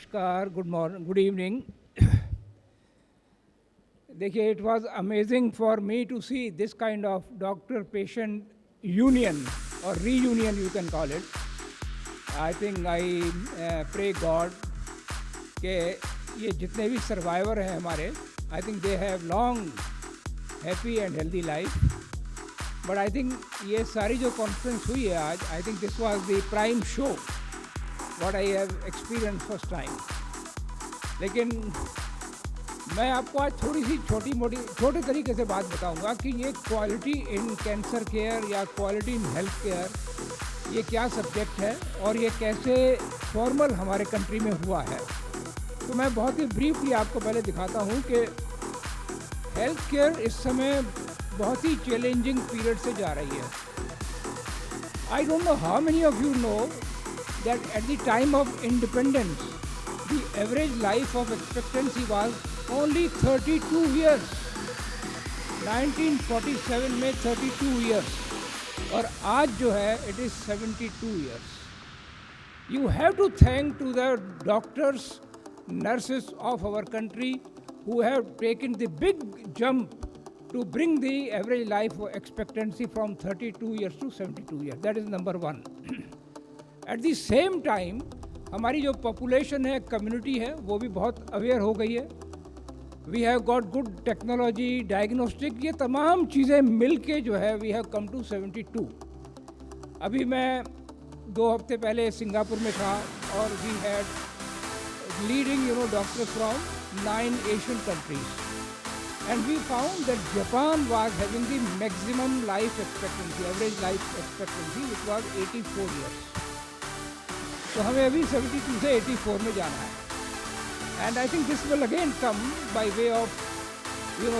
नमस्कार, good morning, good evening. देखिए, it was amazing for me to see this kind of doctor patient union और reunion, you can call it. I think I pray God के ये जितने भी survivor हैं हमारे, I think they have long happy and healthy life. But I think ये सारी जो कॉन्फ्रेंस हुई है आज, I think this was the prime show what I have experience first time. लेकिन मैं आपको आज थोड़ी सी छोटे तरीके से बात बताऊंगा कि ये क्वालिटी इन कैंसर केयर या क्वालिटी इन हेल्थ केयर ये क्या सब्जेक्ट है और ये कैसे फॉर्मल हमारे कंट्री में हुआ है। तो मैं बहुत ही ब्रीफली आपको पहले दिखाता हूँ कि हेल्थ केयर इस समय बहुत ही चैलेंजिंग पीरियड से जा रही है। I don't know how many of you know that at the time of independence, the average life of expectancy was only 32 years. 1947 में 32 years और आज जो है it is 72 years. You have to thank to the doctors, nurses of our country who have taken the big jump to bring the average life expectancy from 32 years to 72 years. That is number one. At the same time हमारी जो population है, community है, वो भी बहुत aware हो गई है। We have got good technology, diagnostic, ये तमाम चीज़ें मिल के जो है वी हैव कम टू 72। अभी मैं 2 हफ्ते पहले सिंगापुर में था और we had leading doctors from 9 Asian countries and we found that Japan was having the maximum life expectancy, average life expectancy which was 84 years. तो हमें अभी 72 से 84 में जाना है। And I think this will again come by way of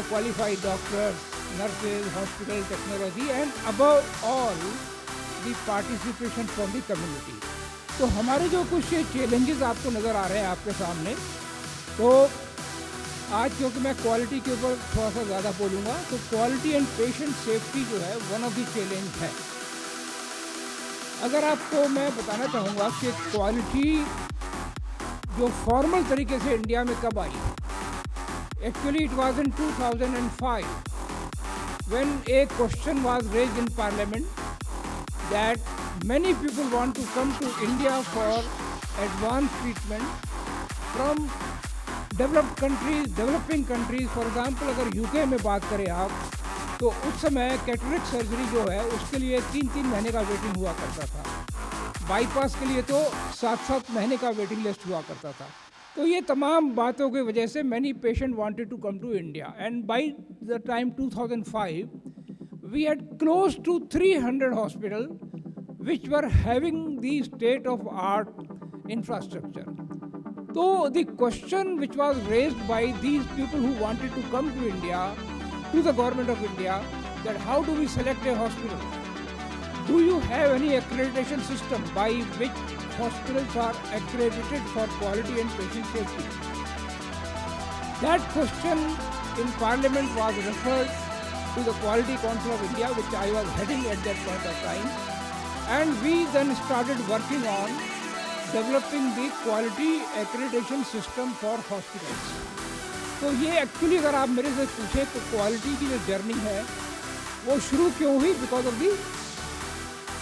qualified doctors, nurses, hospital technology and above all the participation from the community. तो हमारे जो कुछ चैलेंजेस आपको नज़र आ रहे हैं आपके सामने, तो आज क्योंकि मैं क्वालिटी के ऊपर थोड़ा सा ज़्यादा बोलूँगा, तो क्वालिटी एंड पेशेंट सेफ्टी जो है वन ऑफ द चैलेंज है। अगर आपको मैं बताना चाहूँगा कि क्वालिटी जो फॉर्मल तरीके से इंडिया में कब आई, actually it was in 2005 when a question was raised in parliament that many people want to come to India for advance treatment from developing countries. For example अगर यूके में बात करें आप, तो उस समय कैटरेक्ट सर्जरी जो है उसके लिए 3-3 महीने का वेटिंग हुआ करता था। बाईपास के लिए तो 7-7 महीने का वेटिंग लिस्ट हुआ करता था। तो ये तमाम बातों की वजह से many patient wanted to come to India and by the time 2005 we had close to 300 hospital which were having the state of art infrastructure. तो the question which was raised by these people who wanted to come to India to the government of India that how do we select a hospital? Do you have any accreditation system by which hospitals are accredited for quality and patient safety? That question in Parliament was referred to the Quality Council of India, which I was heading at that point of time, and we then started working on developing the quality accreditation system for hospitals. तो ये actually अगर आप मेरे से पूछे तो quality की जो जर्नी है वो शुरू क्यों हुई? Because of the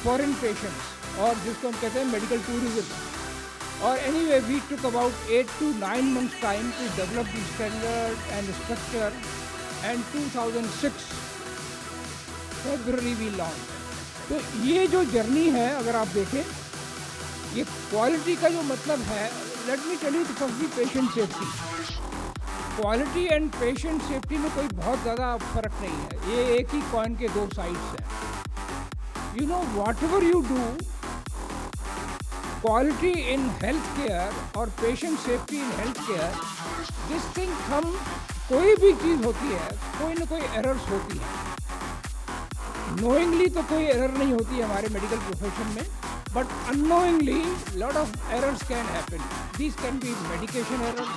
foreign patients और जिसको हम कहते हैं मेडिकल टूरिज्म। और anyway we took about 8 to 9 months time to develop the standard and structure and 2006 फरवरी वी लॉन्च। तो ये जो जर्नी है अगर आप देखें, ये क्वालिटी का जो मतलब है, let me tell you first the patient safety. Quality and patient safety में कोई बहुत ज़्यादा फ़र्क नहीं है, ये एक ही कॉइन के 2 साइड्स हैं। You know whatever you do, quality in health care और patient safety in health care, this thing हम कोई भी चीज़ होती है, कोई ना कोई एरर्स होती है। नोइंगली तो कोई एरर नहीं होती है हमारे मेडिकल प्रोफेशन में, but unknowingly lot of errors can happen. This can be medication error,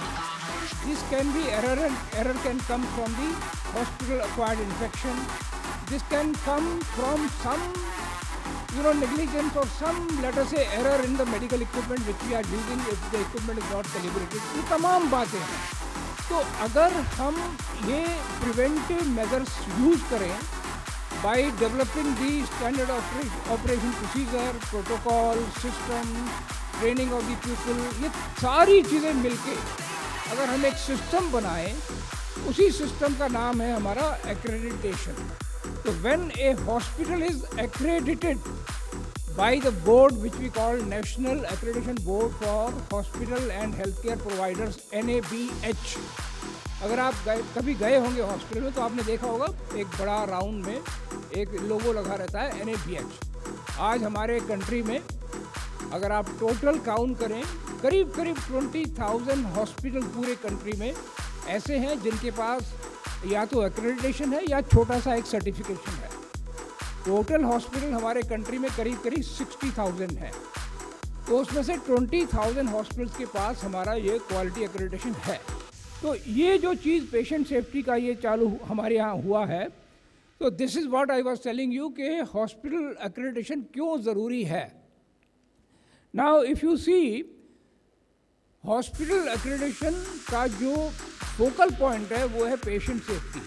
this can be error, and error can come from the hospital acquired infection. This can come from some negligence or some, let us say, error in the medical equipment which we are using if the equipment is not calibrated, ये तमाम बातें हैं। तो अगर हम ये preventive measures use करें by developing the standard operation procedure, protocol, system, training of the people, ये सारी चीज़ें मिलके अगर हम एक सिस्टम बनाएं, उसी सिस्टम का नाम है हमारा accreditation। तो when a hospital is accredited by the board which we call National Accreditation Board for Hospital and Healthcare Providers, NABH। अगर आप कभी गए होंगे हॉस्पिटल में तो आपने देखा होगा एक बड़ा राउंड में एक लोगो लगा रहता है NABH। आज हमारे कंट्री में अगर आप टोटल काउंट करें करीब 20,000 हॉस्पिटल पूरे कंट्री में ऐसे हैं जिनके पास या तो एक्रेडिटेशन है या छोटा सा एक सर्टिफिकेशन है। टोटल हॉस्पिटल हमारे कंट्री में करीब 60,000 है, तो उसमें से 20,000 हॉस्पिटल्स के पास हमारा ये क्वालिटी एक्रेडिटेशन है। तो ये जो चीज़ पेशेंट सेफ्टी का ये चालू हमारे यहाँ हुआ है, तो this is what I was telling you कि हॉस्पिटल एक्रेडिटेशन क्यों ज़रूरी है। Now if you see hospital accreditation का जो फोकल पॉइंट है वो है patient safety,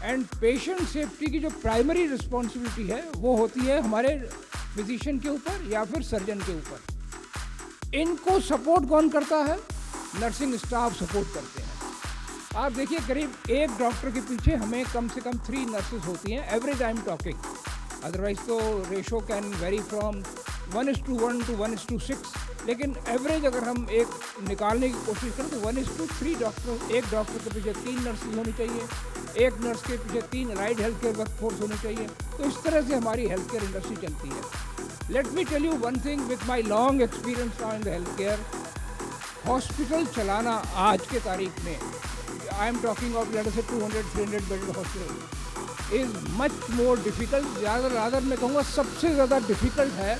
and patient safety की जो प्राइमरी रिस्पॉन्सिबिलिटी है वो होती है हमारे फिजिशियन के ऊपर या फिर सर्जन के ऊपर। इनको सपोर्ट कौन करता है? नर्सिंग स्टाफ सपोर्ट करते हैं। आप देखिए करीब एक डॉक्टर के पीछे हमें कम से कम 3 नर्सेज होती हैं, average I am talking, otherwise तो ratio can vary from 1:1 to 1:6, लेकिन एवरेज अगर हम एक निकालने की कोशिश करें तो 1:3 डॉक्टर, एक डॉक्टर के पीछे 3 नर्सेज होनी चाहिए, एक नर्स के पीछे 3 ride health care work force होनी चाहिए। तो इस तरह से हमारी हेल्थ केयर इंडस्ट्री चलती है। Let me tell you one thing with my long experience in the health care, hospital चलाना आज के तारीख में, I am talking of let us say 200-300 bedded hospital, is much more difficult. ज़्यादा मैं कहूँगा सबसे ज़्यादा डिफ़िकल्ट है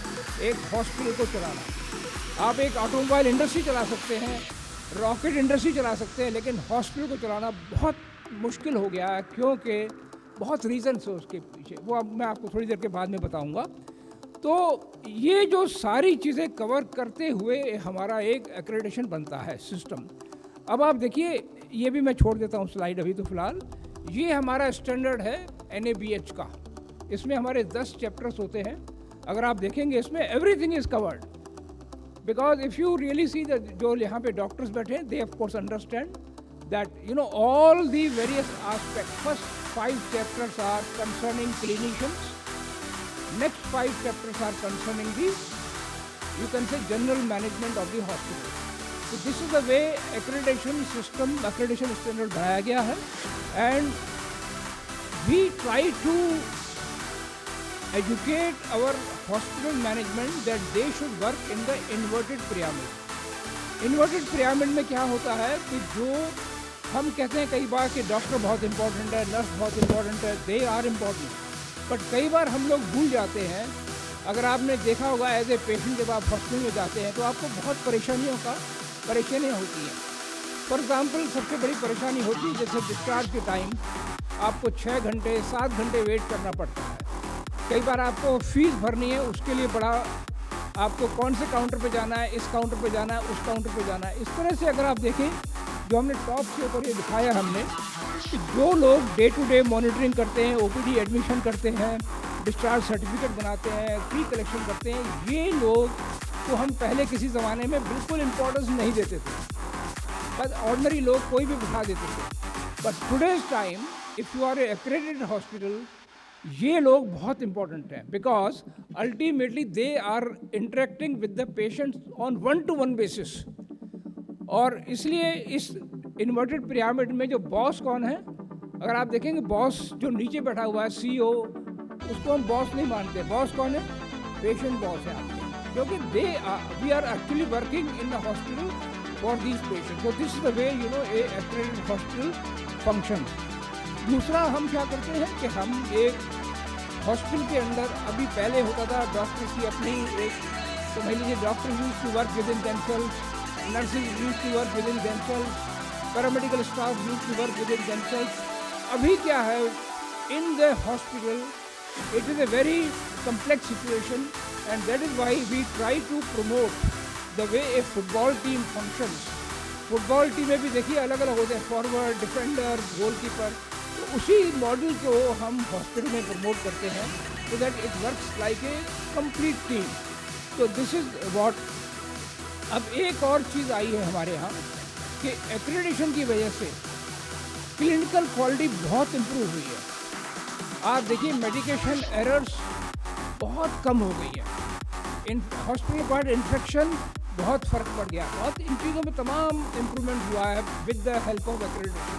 एक हॉस्पिटल को चलाना। आप एक ऑटोमोबाइल इंडस्ट्री चला सकते हैं, रॉकेट इंडस्ट्री चला सकते हैं, लेकिन हॉस्पिटल को चलाना बहुत मुश्किल हो गया है, क्योंकि बहुत रीज़न्स है उसके पीछे, वो अब मैं आपको थोड़ी देर के बाद में बताऊंगा। तो ये जो सारी चीज़ें कवर करते हुए हमारा एक एक्रेडिटेशन बनता है सिस्टम। अब आप देखिए, ये भी मैं छोड़ देता हूँ स्लाइड अभी तो फ़िलहाल। ये हमारा स्टैंडर्ड है NABH का, इसमें हमारे 10 चैप्टर्स होते हैं। अगर आप देखेंगे इसमें everything is covered, because if you really see the जो यहाँ पे डॉक्टर्स बैठे हैं, they of course understand that all the various aspects. First 5 chapters are concerning clinicians, next 5 chapters are concerning the, you can say, general management of the hospital. So this is the way accreditation system, accreditation standard बनाया गया है, and we try to educate our hospital management that they should work in the inverted pyramid. Inverted pyramid में क्या होता है कि जो हम कहते हैं कई बार कि डॉक्टर बहुत इंपॉर्टेंट है, नर्स बहुत इंपॉर्टेंट है, दे आर इम्पॉर्टेंट, बट कई बार हम लोग भूल जाते हैं। अगर आपने देखा होगा एज ए पेशेंट जब आप हॉस्पिटल में जाते हैं तो आपको बहुत परेशानियाँ होती हैं। फॉर एग्ज़ाम्पल सबसे बड़ी परेशानी होती है जैसे डिस्चार्ज के टाइम आपको 6 घंटे 7 घंटे वेट करना पड़ता है। कई बार आपको फीस भरनी है, उसके लिए बड़ा आपको कौन से काउंटर पे जाना है, इस काउंटर पे जाना है, उस काउंटर पे जाना है। इस तरह से अगर आप देखें, जो हमने टॉप के ऊपर ये दिखाया हमने कि जो लोग डे टू डे मॉनिटरिंग करते हैं, OPD एडमिशन करते हैं, डिस्चार्ज सर्टिफिकेट बनाते हैं, फी कलेक्शन करते हैं, ये लोग तो हम पहले किसी ज़माने में बिल्कुल इम्पोर्टेंस नहीं देते थे, बस ऑर्डनरी लोग कोई भी बिठा देते थे। But today's time if you are a accredited hospital, ये लोग बहुत इंपॉर्टेंट हैं, because ultimately they are interacting with the patients on 1-to-1 basis. और इसलिए इस इन्वर्टेड पिरामिड में जो बॉस कौन है, अगर आप देखेंगे बॉस जो नीचे बैठा हुआ है CEO, उसको हम बॉस नहीं मानते। बॉस कौन है? पेशेंट बॉस है आपके, क्योंकि we are actually working in the hospital for these patient. So this is the way a accredited hospital function. दूसरा हम क्या करते हैं कि हम एक हॉस्पिटल के अंदर, अभी पहले होता था डॉक्टर की अपनी एक, समझ लीजिए doctor use to work with in themselves, nurses use to work with in themselves, paramedical staff use to work with in themselves. अभी क्या है, in the hospital it is a very complex situation, and that is why we try to promote the way a football team functions. Football टीमें भी देखिए अलग अलग होते हैं, फॉरवर्ड, डिफेंडर, गोलकीपर, तो उसी मॉडल को हम हॉस्पिटल में प्रमोट करते हैं so that it works like a complete team. तो this is what. अब एक और चीज़ आई है हमारे यहाँ कि एक्रेडिटेशन की वजह से क्लिनिकल क्वालिटी बहुत इम्प्रूव हुई है। आप देखिए मेडिकेशन एरर्स बहुत कम हो गई है, इन हॉस्पिटल अक्वायर्ड इन्फेक्शन बहुत फ़र्क पड़ गया, बहुत इन चीज़ों में तमाम इम्प्रूवमेंट हुआ है with the help of accreditation.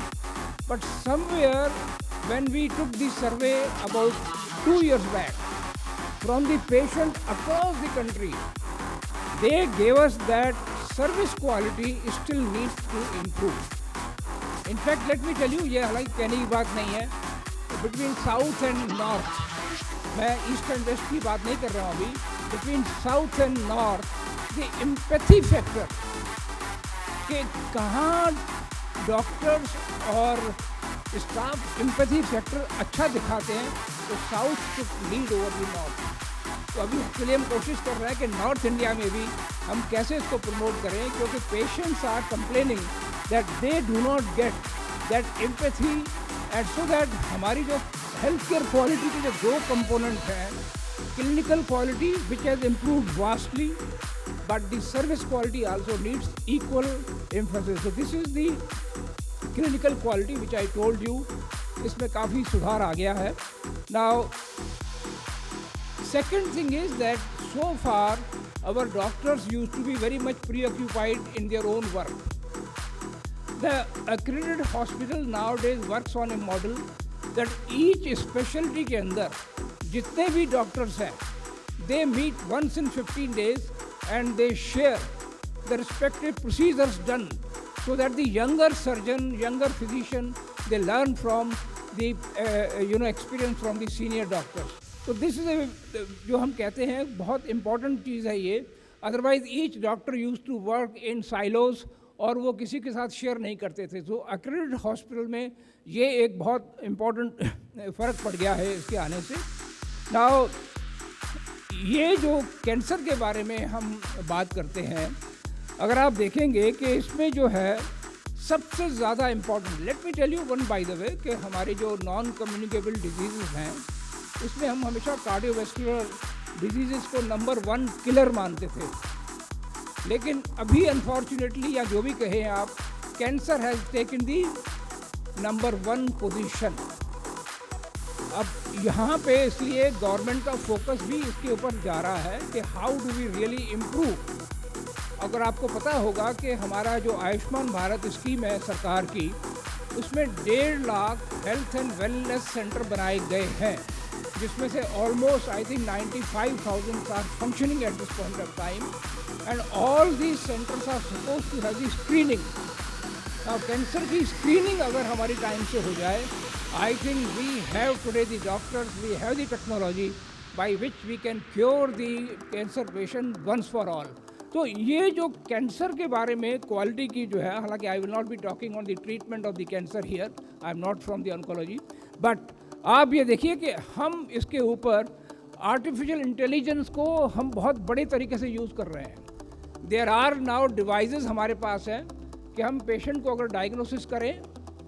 But somewhere when we took this survey about 2 years back from the patient across the country, they gave us that service quality still needs to improve. In fact, let me tell you, ये हालांकि कहने की बात नहीं है, between south and north, मैं east and waste की बात नहीं कर रहा हूँ अभी, between south and north, the empathy factor कि कहाँ डॉक्टर्स और स्टाफ एम्पैथी फैक्टर अच्छा दिखाते हैं, तो south should lead over the north. तो अभी इसके लिए हम कोशिश कर रहे हैं कि नॉर्थ इंडिया में भी हम कैसे इसको प्रमोट करें, क्योंकि patients are complaining that they do not get that empathy, and so that हमारी जो हेल्थ केयर क्वालिटी के जो 2 कंपोनेंट हैं, clinical quality which has improved vastly, but the service quality also needs equal emphasis. So this is the clinical quality which I told you, इसमें काफ़ी सुधार आ गया है। Now second thing is that so far our doctors used to be very much preoccupied in their own work. The accredited hospital nowadays works on a model that each specialty के अंदर जितने भी doctors हैं, they meet once in 15 days and they share the respective procedures done, so that the younger surgeon, younger physician, they learn from the experience from the senior doctors. So this is a जो हम कहते हैं बहुत important चीज़ है ये, otherwise each doctor used to work in silos और वो किसी के साथ शेयर नहीं करते थे। तो accredited hospital में ये एक बहुत important फ़र्क पड़ गया है इसके आने से। Now ये जो कैंसर के बारे में हम बात करते हैं, अगर आप देखेंगे कि इसमें जो है सबसे ज़्यादा important, let me tell you one by the way, कि हमारे जो नॉन कम्युनिकेबल डिजीज़ हैं उसमें हम हमेशा कार्डियोवैस्कुलर डिजीज़ को नंबर 1 किलर मानते थे, लेकिन अभी अनफॉर्चुनेटली या जो भी कहें आप, cancer has taken the number 1 position. अब यहाँ पे इसलिए गवर्नमेंट का फोकस भी इसके ऊपर जा रहा है कि how do we really improve. अगर आपको पता होगा कि हमारा जो आयुष्मान भारत स्कीम है सरकार की, उसमें 1.5 lakh health and wellness centre बनाए गए हैं, जिसमें से almost I think 95,000 are functioning at this point of time, and all these centres are suppose to have the screening. अब कैंसर की स्क्रीनिंग अगर हमारी टाइम से हो जाए, I think we have today the doctors, we have the technology by which we can cure the cancer patient once for all. तो ये जो कैंसर के बारे में क्वालिटी की जो है, हालांकि I will not be talking on the treatment of the cancer here, I am not from the oncology, but आप ये देखिए कि हम इसके ऊपर आर्टिफिशियल इंटेलिजेंस को हम बहुत बड़े तरीके से यूज़ कर रहे हैं। देयर आर नाउ डिवाइसेस हमारे पास हैं कि हम पेशेंट को अगर डायग्नोसिस करें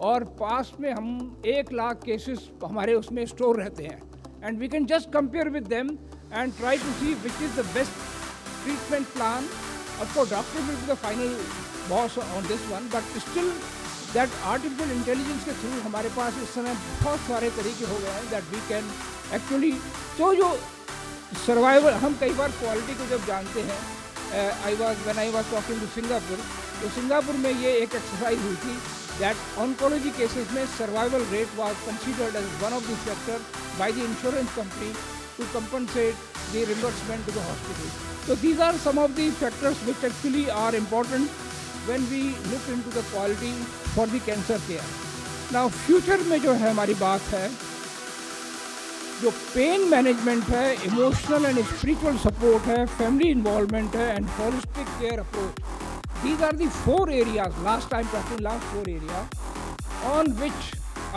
और पास में हम 1 लाख केसेस हमारे उसमें स्टोर रहते हैं, and we can just compare with them and try to see which is the best treatment plan. Of course doctor will be the final boss on this one, but still that artificial intelligence के through हमारे पास इस समय बहुत सारे तरीके हो गए हैं दैट वी कैन एक्चुअली, तो जो सर्वाइवल, हम कई बार क्वालिटी को जब जानते हैं, when I was talking to Singapore, तो सिंगापुर में ये एक एक्सरसाइज हुई थी that oncology cases में survival rate was considered as one of the factors by the insurance company to compensate the reimbursement to the hospital. So these are some of the factors which actually are important when we look into the quality for the cancer care. Now future में जो है हमारी बात है, जो pain management है, emotional and spiritual support है, family involvement है, and holistic care approach, these are the 4 areas, last 4 areas on which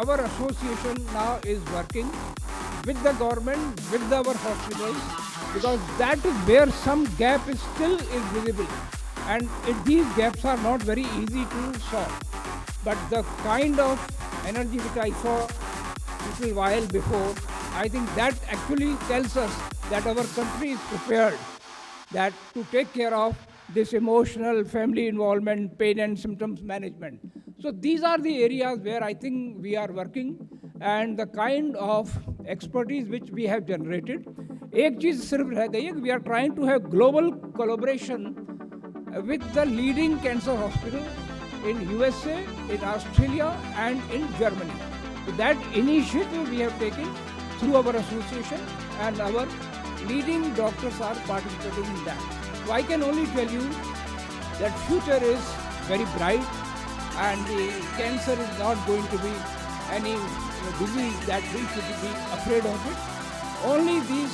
our association now is working, with the government, with our hospitals, because that is where some gap is still is visible, and these gaps are not very easy to solve. But the kind of energy which I saw little while before, I think that actually tells us that our country is prepared that to take care of this emotional family involvement, pain and symptoms management. So these are the areas where I think we are working, and the kind of expertise which we have generated. एक चीज सिर्फ रह गई है कि we are trying to have global collaboration with the leading cancer hospital in USA, in Australia and in Germany. So that initiative we have taken through our association, and our leading doctors are participating in that. So I can only tell you that future is very bright, and the cancer is not going to be any disease that we should be afraid of it. Only these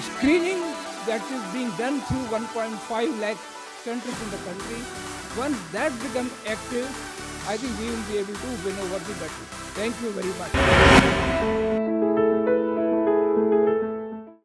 screening that is being done through 1.5 lakh centers in the country, once that becomes active, I think we will be able to win over the battle. Thank you very much.